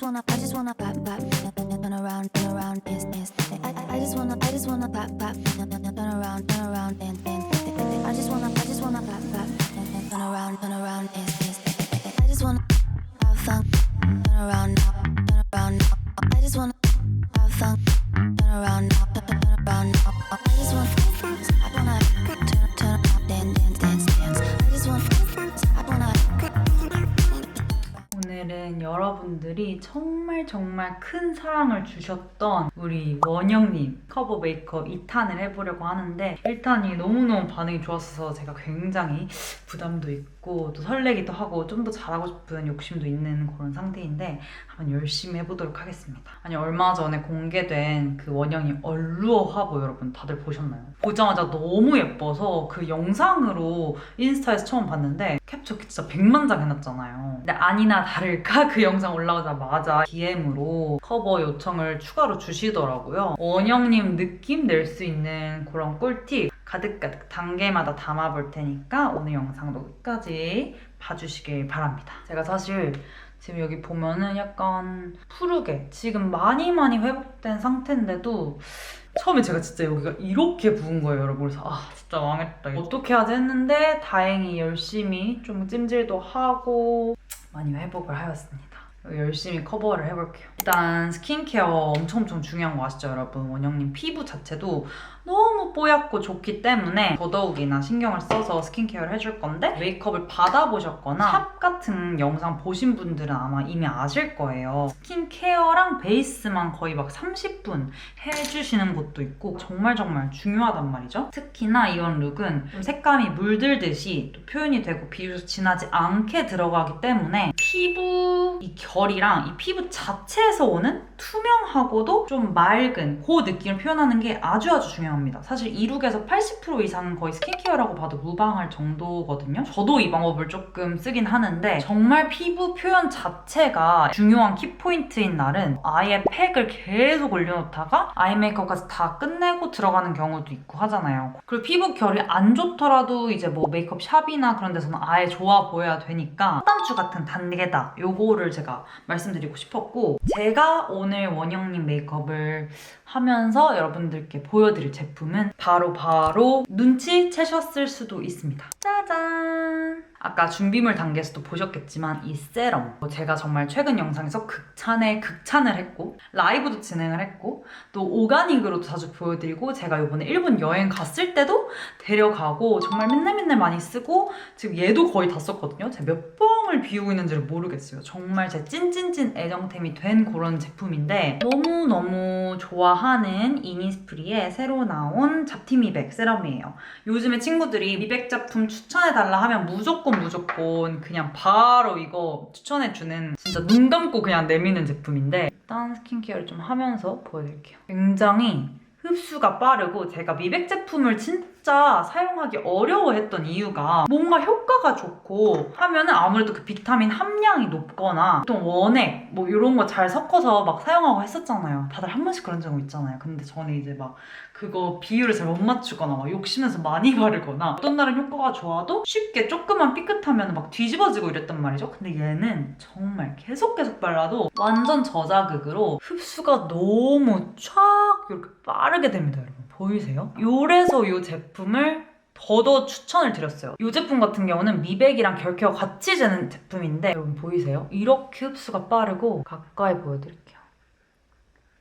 wanna pop, turn around, dance, dance. I just wanna pop, turn around, dance, dance. I just wanna pop, turn around, dance, dance. I just wanna have fun, turn around now. I just wanna have fun, turn around now. I just wanna turn around, dance. I just wanna. 오늘은 여러분들이 정말 큰 사랑을 주셨던 우리 원영님 커버 메이크업 2탄을 해보려고 하는데 1탄이 너무너무 반응이 좋았어서 제가 굉장히 부담도 있고 또 설레기도 하고 좀 더 잘하고 싶은 욕심도 있는 그런 상태인데 한번 열심히 해보도록 하겠습니다. 아니 얼마 전에 공개된 그 원영이 얼루어 화보 여러분 다들 보셨나요? 보자마자 너무 예뻐서 그 영상으로 인스타에서 처음 봤는데 캡처 진짜 100만 장 해놨잖아요. 근데 아니나 다를까 그 영상 올라오자마자 DM으로 커버 요청을 추가로 주시더라고요. 원영님 느낌 낼 수 있는 그런 꿀팁 가득가득 단계마다 담아볼 테니까 오늘 영상도 끝까지 봐주시길 바랍니다. 제가 사실 지금 여기 보면은 약간 푸르게 지금 많이 회복된 상태인데도 처음에 제가 진짜 여기가 이렇게 부은 거예요, 여러분. 그래서 진짜 망했다. 어떻게 하지 했는데 다행히 열심히 좀 찜질도 하고 많이 회복을 하였습니다. 열심히 커버를 해볼게요. 일단 스킨케어 엄청 중요한 거 아시죠, 여러분? 원영님 피부 자체도 너무 뽀얗고 좋기 때문에 더더욱이나 신경을 써서 스킨케어를 해줄 건데 메이크업을 받아보셨거나 샵 같은 영상 보신 분들은 아마 이미 아실 거예요. 스킨케어랑 베이스만 거의 막 30분 해주시는 것도 있고 정말 중요하단 말이죠. 특히나 이런 룩은 좀 색감이 물들듯이 또 표현이 되고 비교적 진하지 않게 들어가기 때문에 피부 이 결이랑 이 피부 자체에서 오는 투명하고도 좀 맑은 그 느낌을 표현하는 게 아주 중요합니다. 사실 이 룩에서 80% 이상은 거의 스킨케어라고 봐도 무방할 정도거든요. 저도 이 방법을 조금 쓰긴 하는데 정말 피부 표현 자체가 중요한 키포인트인 날은 아예 팩을 계속 올려놓다가 아이 메이크업까지 다 끝내고 들어가는 경우도 있고 하잖아요. 그리고 피부 결이 안 좋더라도 이제 뭐 메이크업 샵이나 그런 데서는 아예 좋아 보여야 되니까 상담주 같은 단계다. 요거를 제가 말씀드리고 싶었고 제가 오늘 원영님 메이크업을 하면서 여러분들께 보여드릴 제품은 바로 눈치채셨을 수도 있습니다. 짜잔! 아까 준비물 단계에서도 보셨겠지만 이 세럼 제가 정말 최근 영상에서 극찬을 했고 라이브도 진행을 했고 또 오가닉으로도 자주 보여드리고 제가 이번에 일본 여행 갔을 때도 데려가고 정말 맨날 많이 쓰고 지금 얘도 거의 다 썼거든요. 제가 몇 번을 비우고 있는지를 모르겠어요. 정말 제 찐 애정템이 된 그런 제품인데 너무 좋아하는 이니스프리의 새로 나온 잡티 미백 세럼이에요. 요즘에 친구들이 미백 제품 추천해달라 하면 무조건 그냥 바로 이거 추천해주는 진짜 눈 감고 그냥 내미는 제품인데 일단 스킨케어를 좀 하면서 보여드릴게요. 굉장히 흡수가 빠르고 제가 미백 제품을 진짜 사용하기 어려워했던 이유가 뭔가 효과가 좋고 하면은 아무래도 그 비타민 함량이 높거나 보통 원액 뭐 이런 거 잘 섞어서 막 사용하고 했었잖아요. 다들 한 번씩 그런 적 있잖아요. 근데 저는 이제 막 그거 비율을 잘 못 맞추거나 막 욕심내서 많이 바르거나 어떤 날은 효과가 좋아도 쉽게 조금만 삐끗하면 막 뒤집어지고 이랬단 말이죠. 근데 얘는 정말 계속 발라도 완전 저자극으로 흡수가 너무 촥 이렇게 빠르게 됩니다, 여러분. 보이세요? 요래서 이 제품을 더 추천을 드렸어요. 이 제품 같은 경우는 미백이랑 결케어 같이 재는 제품인데 여러분 보이세요? 이렇게 흡수가 빠르고 가까이 보여드릴게요.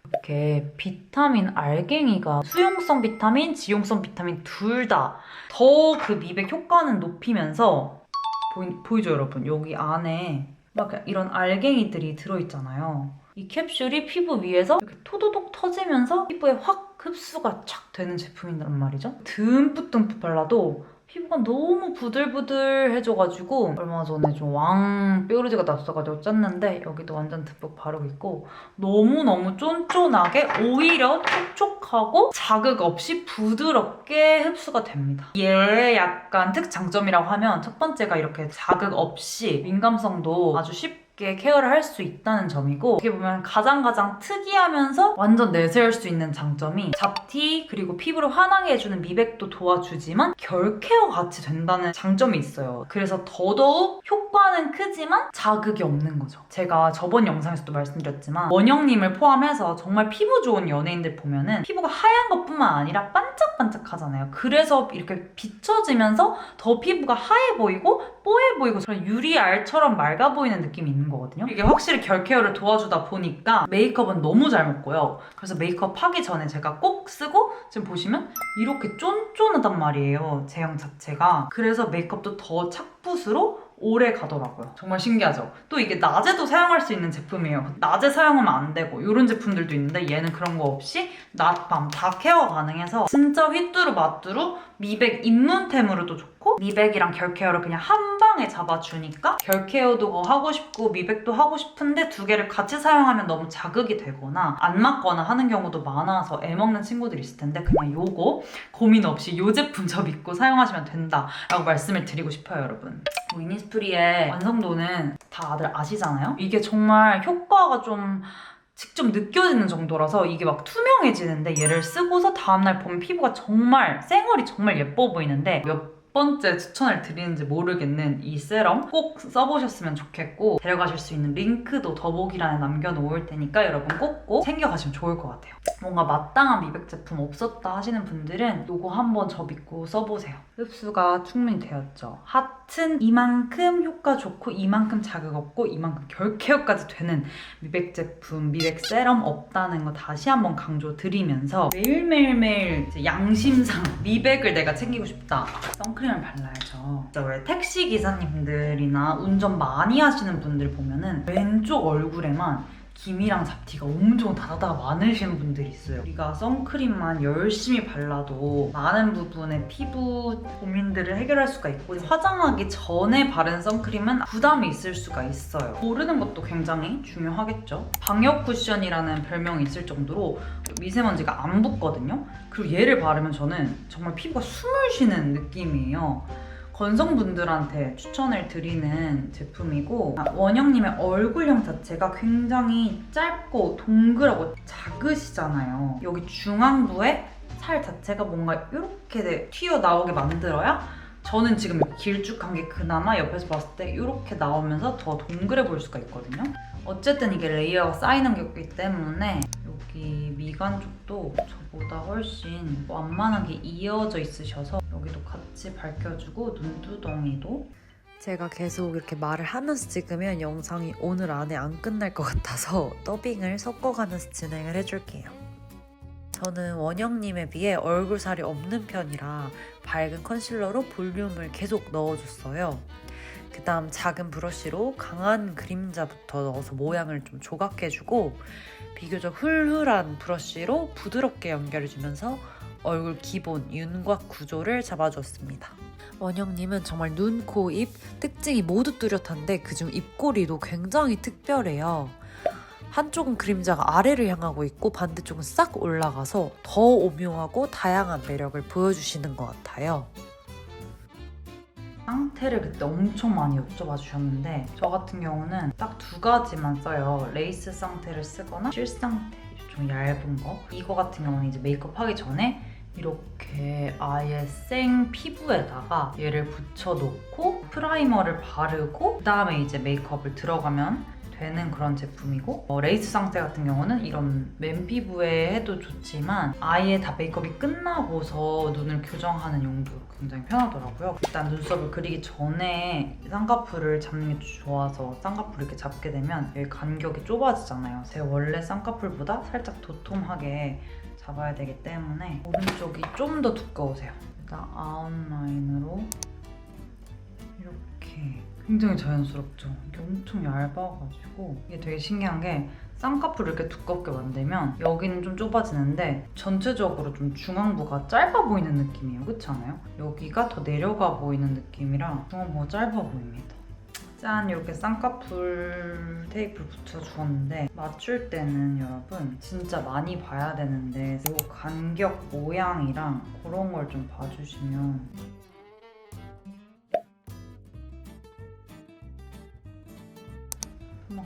이렇게 비타민 알갱이가 수용성 비타민, 지용성 비타민 둘 다 더 그 미백 효과는 높이면서 보이죠 여러분? 여기 안에 막 이런 알갱이들이 들어있잖아요. 이 캡슐이 피부 위에서 이렇게 토도독 터지면서 피부에 확 흡수가 촥 되는 제품이란 말이죠. 듬뿍 발라도 피부가 너무 부들부들해져가지고 얼마 전에 좀 뾰루지가 났어가지고 짰는데 여기도 완전 듬뿍 바르고 있고 너무 쫀쫀하게 오히려 촉촉하고 자극 없이 부드럽게 흡수가 됩니다. 얘 약간 특장점이라고 하면 첫 번째가 이렇게 자극 없이 민감성도 아주 쉽게 깊게 케어를 할 수 있다는 점이고, 어떻게 보면 가장 특이하면서 완전 내세울 수 있는 장점이 잡티 그리고 피부를 환하게 해주는 미백도 도와주지만 결 케어 같이 된다는 장점이 있어요. 그래서 더더욱 효과는 크지만 자극이 없는 거죠. 제가 저번 영상에서도 말씀드렸지만 원영님을 포함해서 정말 피부 좋은 연예인들 보면은 피부가 하얀 것뿐만 아니라 반짝반짝하잖아요. 그래서 이렇게 비춰지면서 더 피부가 하얘 보이고 뽀해 보이고 저런 유리알처럼 맑아 보이는 느낌이 있는 거거든요. 이게 확실히 결 케어를 도와주다 보니까 메이크업은 너무 잘 먹고요. 그래서 메이크업 하기 전에 제가 꼭 쓰고 지금 보시면 이렇게 쫀쫀하단 말이에요. 제형 자체가. 그래서 메이크업도 더 착붙으로 오래 가더라고요. 정말 신기하죠? 또 이게 낮에도 사용할 수 있는 제품이에요. 낮에 사용하면 안 되고 이런 제품들도 있는데 얘는 그런 거 없이 낮, 밤 다 케어 가능해서 진짜 휘뚜루마뚜루 미백 입문템으로도 좋고 미백이랑 결 케어를 그냥 한 방에 잡아주니까 결 케어도 하고 싶고 미백도 하고 싶은데 두 개를 같이 사용하면 너무 자극이 되거나 안 맞거나 하는 경우도 많아서 애먹는 친구들이 있을 텐데 그냥 요거 고민 없이 요 제품 저 믿고 사용하시면 된다라고 말씀을 드리고 싶어요, 여러분. 이니스프리의 완성도는 다들 아시잖아요? 이게 정말 효과가 좀 직접 느껴지는 정도라서 이게 막 투명해지는데 얘를 쓰고서 다음날 보면 피부가 정말 쌩얼이 정말 예뻐 보이는데 몇 번째 추천을 드리는지 모르겠는 이 세럼 꼭 써보셨으면 좋겠고 데려가실 수 있는 링크도 더보기란에 남겨놓을 테니까 여러분 꼭 챙겨가시면 좋을 것 같아요. 뭔가 마땅한 미백 제품 없었다 하시는 분들은 이거 한번 저 믿고 써보세요. 흡수가 충분히 되었죠. 하튼 이만큼 효과 좋고 이만큼 자극 없고 이만큼 결 케어까지 되는 미백 제품, 미백 세럼 없다는 거 다시 한번 강조드리면서 매일매일 이제 양심상 미백을 내가 챙기고 싶다. 선크림을 발라야죠. 진짜 왜 택시 기사님들이나 운전 많이 하시는 분들 보면은 왼쪽 얼굴에만 기미랑 잡티가 엄청 다다다가 많으신 분들이 있어요. 우리가 선크림만 열심히 발라도 많은 부분의 피부 고민들을 해결할 수가 있고 화장하기 전에 바른 선크림은 부담이 있을 수가 있어요. 고르는 것도 굉장히 중요하겠죠. 방역 쿠션이라는 별명이 있을 정도로 미세먼지가 안 붙거든요. 그리고 얘를 바르면 저는 정말 피부가 숨을 쉬는 느낌이에요. 건성분들한테 추천을 드리는 제품이고 원영님의 얼굴형 자체가 굉장히 짧고 동그랗고 작으시잖아요. 여기 중앙부에 살 자체가 뭔가 이렇게 튀어나오게 만들어야 저는 지금 이렇게 길쭉한 게 그나마 옆에서 봤을 때 이렇게 나오면서 더 동그래 보일 수가 있거든요. 어쨌든 이게 레이어가 쌓이는 거기 때문에 여기 미간 쪽도 저보다 훨씬 완만하게 이어져 있으셔서 여기도 같이 밝혀주고 눈두덩이도 제가 계속 이렇게 말을 하면서 찍으면 영상이 오늘 안에 안 끝날 것 같아서 더빙을 섞어가면서 진행을 해줄게요. 저는 원영님에 비해 얼굴살이 없는 편이라 밝은 컨실러로 볼륨을 계속 넣어줬어요. 그 다음 작은 브러쉬로 강한 그림자부터 넣어서 모양을 좀 조각해주고 비교적 훌훌한 브러쉬로 부드럽게 연결해주면서 얼굴 기본 윤곽 구조를 잡아줬습니다. 원영님은 정말 눈, 코, 입 특징이 모두 뚜렷한데 그중 입꼬리도 굉장히 특별해요. 한쪽은 그림자가 아래를 향하고 있고 반대쪽은 싹 올라가서 더 오묘하고 다양한 매력을 보여주시는 것 같아요. 상태를 그때 엄청 많이 여쭤봐 주셨는데 저 같은 경우는 딱 두 가지만 써요. 레이스 상태를 쓰거나 실 상태, 좀 얇은 거. 이거 같은 경우는 이제 메이크업 하기 전에 이렇게 아예 생 피부에다가 얘를 붙여놓고 프라이머를 바르고 그 다음에 이제 메이크업을 들어가면 되는 그런 제품이고 레이스 상태 같은 경우는 이런 맨 피부에 해도 좋지만 아예 다 메이크업이 끝나고서 눈을 교정하는 용도로 굉장히 편하더라고요. 일단 눈썹을 그리기 전에 쌍꺼풀을 잡는 게 좋아서 쌍꺼풀을 이렇게 잡게 되면 여기 간격이 좁아지잖아요. 제 원래 쌍꺼풀보다 살짝 도톰하게 잡아야 되기 때문에 오른쪽이 좀 더 두꺼우세요. 일단 아웃라인으로 이렇게 굉장히 자연스럽죠? 이게 엄청 얇아가지고 이게 되게 신기한 게 쌍꺼풀을 이렇게 두껍게 만들면 여기는 좀 좁아지는데 전체적으로 좀 중앙부가 짧아 보이는 느낌이에요. 그렇지 않아요? 여기가 더 내려가 보이는 느낌이라 중앙부가 짧아 보입니다. 짠! 이렇게 쌍꺼풀 테이프를 붙여주었는데 맞출 때는 여러분 진짜 많이 봐야 되는데 이 간격 모양이랑 그런 걸 좀 봐주시면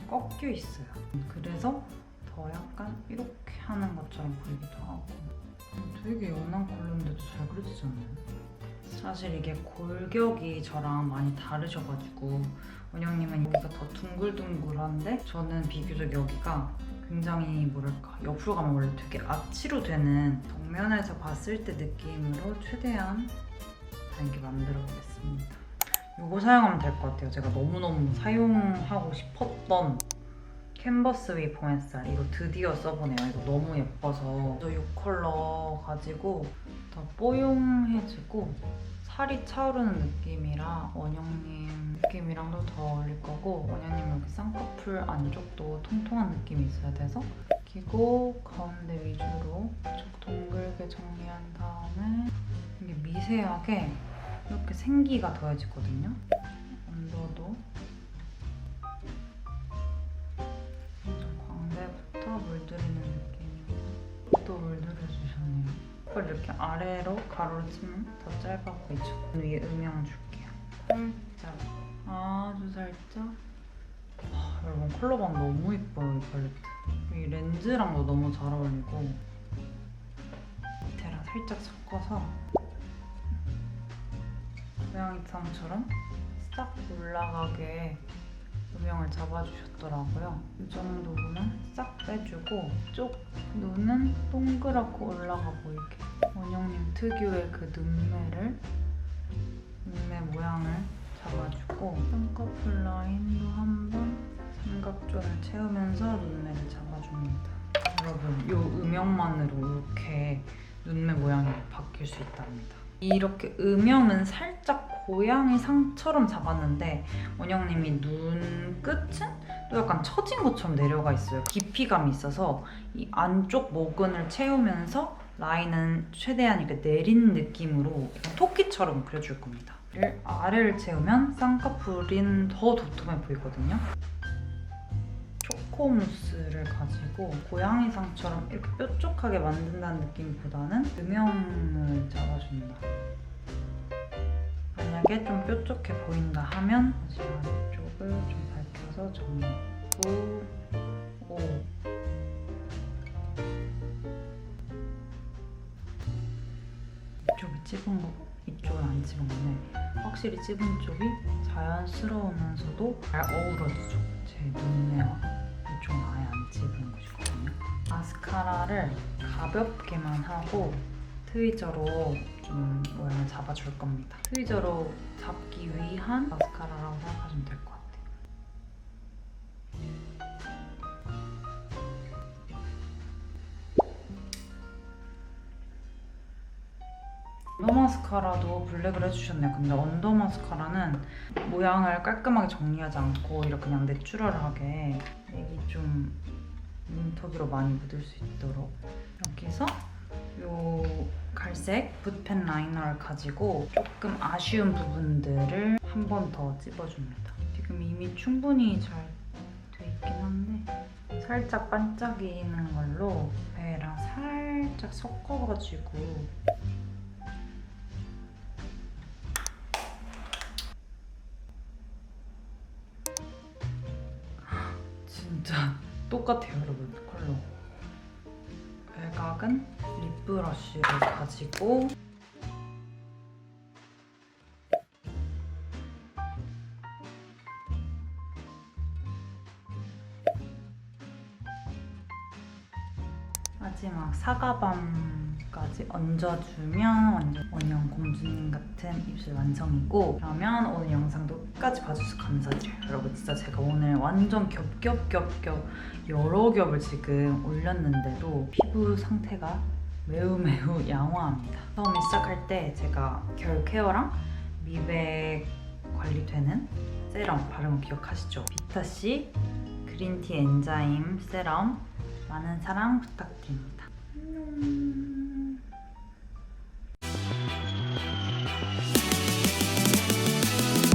꺾여 있어요. 그래서 더 약간 이렇게 하는 것처럼 보이기도 하고. 되게 연한 컬러인데도 잘 그려지잖아요. 사실 이게 골격이 저랑 많이 다르셔가지고 원영님은 여기가 더 둥글둥글한데 저는 비교적 여기가 굉장히 뭐랄까 옆으로 가면 원래 되게 아치로 되는 정면에서 봤을 때 느낌으로 최대한 다르게 만들어 보겠습니다. 이거 사용하면 될 것 같아요. 제가 너무너무 사용하고 싶었던 캔버스 위 봄 햇살, 이거 드디어 써보네요. 이거 너무 예뻐서 이 컬러 가지고 더 뽀용해지고 살이 차오르는 느낌이라 원영님 느낌이랑도 더 어울릴 거고, 원영님 여기 쌍꺼풀 안쪽도 통통한 느낌이 있어야 돼서 끼고 가운데 위주로 쭉 동글게 정리한 다음에 이게 미세하게 이렇게 생기가 더해지거든요. 언더도 광대부터 물들이는 느낌이고 또 물들여주셨네요. 이렇게 아래로 가로로 치면 더 짧아 보이죠? 위에 음영 줄게요. 살짝, 아주 살짝. 와, 여러분 컬러감 너무 예뻐요, 이 팔레트. 이 렌즈랑도 너무 잘 어울리고 밑에랑 살짝 섞어서 고양이탕처럼 싹 올라가게 음영을 잡아주셨더라고요. 이 정도로는 싹 빼주고 쪽 눈은 동그랗고 올라가 보이게 원영님 특유의 그 눈매 모양을 잡아주고 쌍꺼풀 라인도 한번 삼각존을 채우면서 눈매를 잡아줍니다. 여러분 이 음영만으로 이렇게 눈매 모양이 바뀔 수 있답니다. 이렇게 음영은 살짝 고양이 상처럼 잡았는데 원영님이 눈 끝은 또 약간 처진 것처럼 내려가 있어요. 깊이감이 있어서 이 안쪽 모근을 채우면서 라인은 최대한 이렇게 내린 느낌으로 토끼처럼 그려줄 겁니다. 아래를 채우면 쌍꺼풀은 더 도톰해 보이거든요. 초코무스를 가지고 고양이 상처럼 이렇게 뾰족하게 만든다는 느낌보다는 음영을 잡아준다. 만약에 좀 뾰족해 보인다 하면 다시 아래쪽을 좀 밝혀서 정리하고 이쪽이 찝은 거, 이쪽은 안 찝은 건데 확실히 찝은 쪽이 자연스러우면서도 잘 어우러지죠. 제 눈매와 이쪽은 아예 안 찝은 곳이거든요. 마스카라를 가볍게만 하고 트위저로 좀 모양을 잡아줄 겁니다. 트위저로 잡기 위한 마스카라라고 생각하시면 될 것 같아요. 언더 마스카라도 블랙을 해주셨네요. 근데 언더 마스카라는 모양을 깔끔하게 정리하지 않고 이렇게 그냥 내추럴하게 여기 좀 눈터기로 많이 묻을 수 있도록 여기서 요 갈색 붓펜 라이너를 가지고 조금 아쉬운 부분들을 한 번 더 찝어줍니다. 지금 이미 충분히 잘 돼 있긴 한데 살짝 반짝이는 걸로 배랑 살짝 섞어가지고 진짜 똑같아요, 여러분. 컬러. 외곽은 립 브러쉬를 가지고 마지막 사과밤까지 얹어주면 완전 원영 공주님 같은 입술 완성이고, 그러면 오늘 영상도 끝까지 봐주셔서 감사드려요. 여러분 진짜 제가 오늘 완전 겹겹겹겹 여러 겹을 지금 올렸는데도 피부 상태가 매우 양호합니다. 처음에 시작할 때 제가 결 케어랑 미백 관리되는 세럼 바른 거 기억하시죠? 비타C 그린티 엔자임 세럼 많은 사랑 부탁드립니다. 안녕.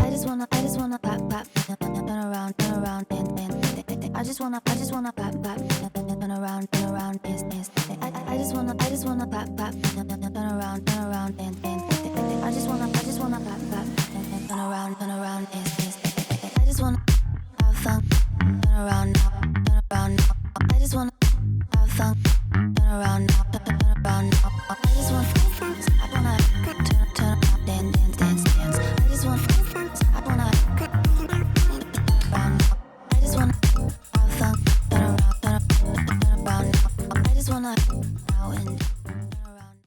I just wanna pop, turn around, and I just wanna pop, turn around, dance. I just wanna pop, turn around, and I just wanna pop, turn around, dance. I just wanna have fun, turn around. wanna out and